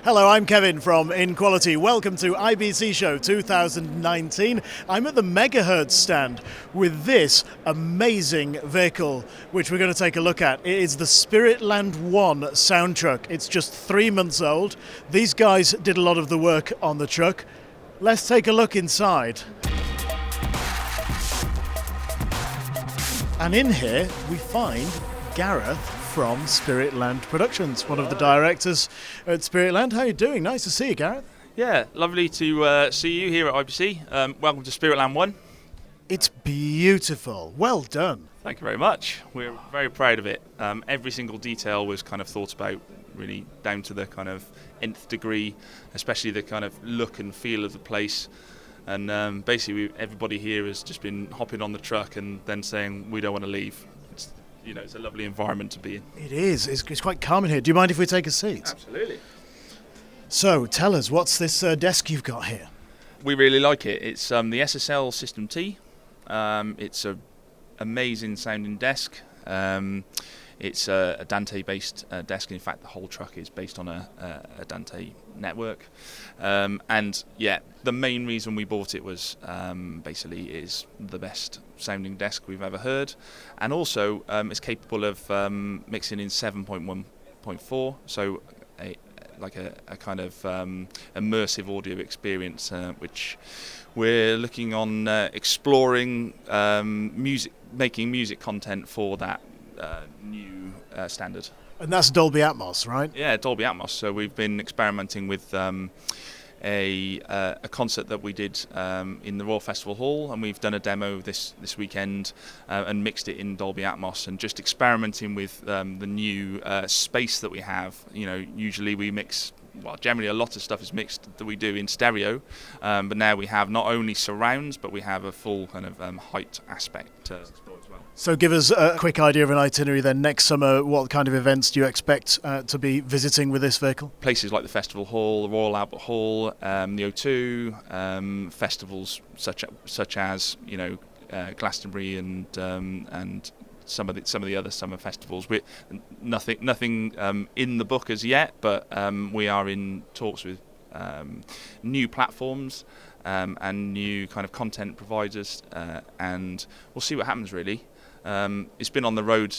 Hello, I'm Kevin from inQuality. Welcome to IBC Show 2019. I'm at the Megahertz stand with this amazing vehicle, which we're going to take a look at. It is the Spiritland One sound truck. It's just 3 months old. These guys did a lot of the work on the truck. Let's take a look inside. And in here, we find Gareth from Spiritland Productions, one of the directors at Spiritland. How are you doing? Nice to see you, Gareth. Yeah, lovely to see you here at IBC. Welcome to Spiritland One. It's beautiful. Well done. Thank you very much. We're very proud of it. Every single detail was kind of thought about, really down to the kind of nth degree, especially the kind of look and feel of the place. And basically, everybody here has just been hopping on the truck and then saying, we don't want to leave. It's a lovely environment to be in. It is. It's quite calm in here. Do you mind if we take a seat? Absolutely. So, tell us, what's this desk you've got here? We really like it. It's the SSL System T. It's an amazing sounding desk. It's a Dante-based desk. In fact, the whole truck is based on a Dante network. And yeah, the main reason we bought it was basically is the best sounding desk we've ever heard, and also it's capable of mixing in 7.1.4, so a kind of immersive audio experience, which we're looking on exploring making music content for that new standard. And that's Dolby Atmos, right? Yeah, Dolby Atmos. So we've been experimenting with a concert that we did in the Royal Festival Hall, and we've done a demo this weekend and mixed it in Dolby Atmos, and just experimenting with the new space that we have. Usually we mix. Well, generally a lot of stuff is mixed that we do in stereo, but now we have not only surrounds, but we have a full kind of height aspect to explore as well. So give us a quick idea of an itinerary then. Next summer, what kind of events do you expect to be visiting with this vehicle? Places like the Festival Hall, the Royal Albert Hall, the O2, festivals such as Glastonbury and some of the other summer festivals. We're nothing in the book as yet, but we are in talks with new platforms and new kind of content providers, and we'll see what happens really. It's been on the road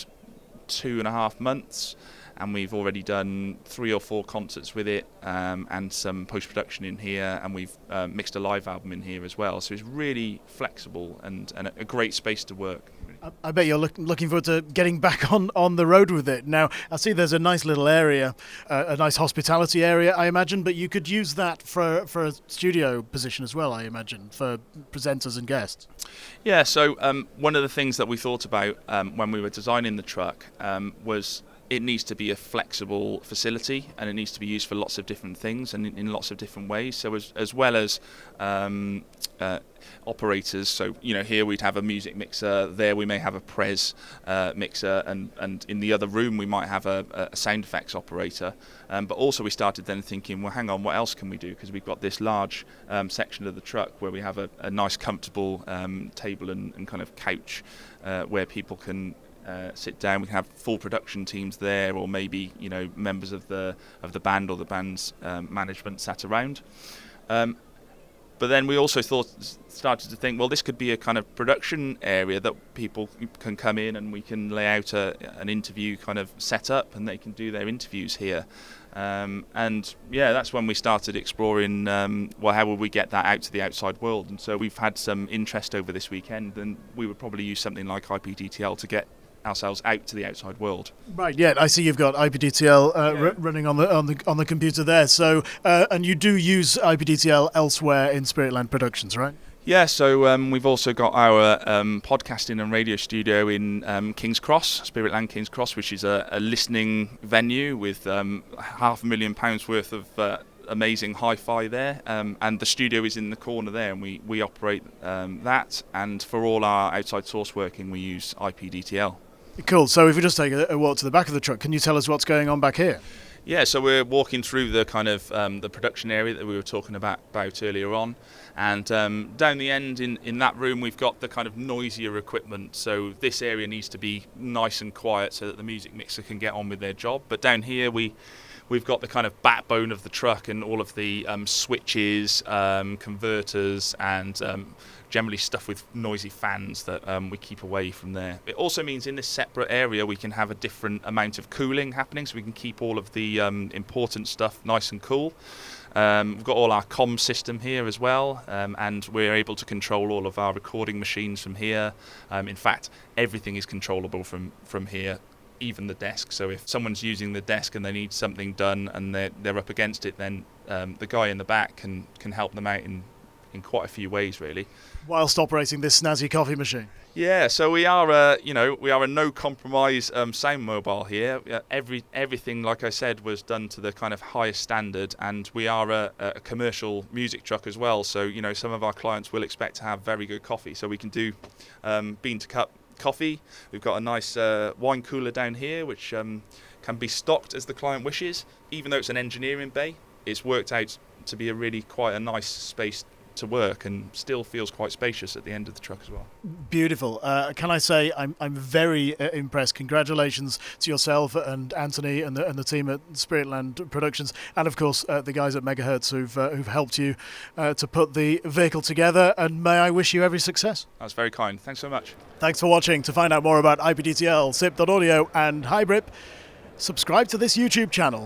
2.5 months, and we've already done 3 or 4 concerts with it, and some post-production in here, and we've mixed a live album in here as well. So it's really flexible and a great space to work. I bet you're looking forward to getting back on the road with it. Now, I see there's a nice little area, a nice hospitality area, I imagine, but you could use that for a studio position as well, I imagine, for presenters and guests. Yeah, so one of the things that we thought about when we were designing the truck was it needs to be a flexible facility, and it needs to be used for lots of different things and in lots of different ways. So as well as operators, so here we'd have a music mixer, there we may have a Pres mixer, and in the other room we might have a sound effects operator. But also we started then thinking, well, hang on, what else can we do? Because we've got this large section of the truck where we have a nice comfortable table and kind of couch where people can sit down. We can have full production teams there, or maybe members of the band or the band's management sat around. But then we also started to think, well, this could be a kind of production area that people can come in, and we can lay out an interview kind of setup, and they can do their interviews here. And yeah, that's when we started exploring, how would we get that out to the outside world? And so we've had some interest over this weekend, and we would probably use something like ipDTL to get ourselves out to the outside world. Right. Yeah, I see you've got ipDTL running on the computer there. So, and you do use ipDTL elsewhere in Spiritland Productions, right? Yeah. So we've also got our podcasting and radio studio in King's Cross, Spiritland King's Cross, which is a listening venue with £500,000 worth of amazing hi-fi there, and the studio is in the corner there, and we operate that. And for all our outside source working, we use ipDTL. Cool. So if we just take a walk to the back of the truck, can you tell us what's going on back here? Yeah, so we're walking through the kind of the production area that we were talking about earlier on, and down the end in that room we've got the kind of noisier equipment. So this area needs to be nice and quiet so that the music mixer can get on with their job. But down here we we've got the kind of backbone of the truck and all of the switches, converters, and generally stuff with noisy fans that we keep away from there. It also means in this separate area we can have a different amount of cooling happening, so we can keep all of the important stuff nice and cool. We've got all our comm system here as well, and we're able to control all of our recording machines from here. In fact, everything is controllable from here, even the desk. So if someone's using the desk and they need something done and they're up against it, then the guy in the back can help them out in quite a few ways, really. Whilst operating this snazzy coffee machine. Yeah, so we are a no compromise sound mobile here. Everything, like I said, was done to the kind of highest standard, and we are a commercial music truck as well. So some of our clients will expect to have very good coffee. So we can do bean to cup coffee. We've got a nice wine cooler down here, which can be stocked as the client wishes. Even though it's an engineering bay, it's worked out to be quite a nice space to work, and still feels quite spacious at the end of the truck as well. Beautiful. Can I say I'm very impressed. Congratulations to yourself and Anthony and the team at Spiritland Productions, and of course the guys at Megahertz who've helped you to put the vehicle together, and may I wish you every success. That's very kind. Thanks so much. Thanks for watching. To find out more about ipDTL, SIP.audio and Hybrid, subscribe to this YouTube channel.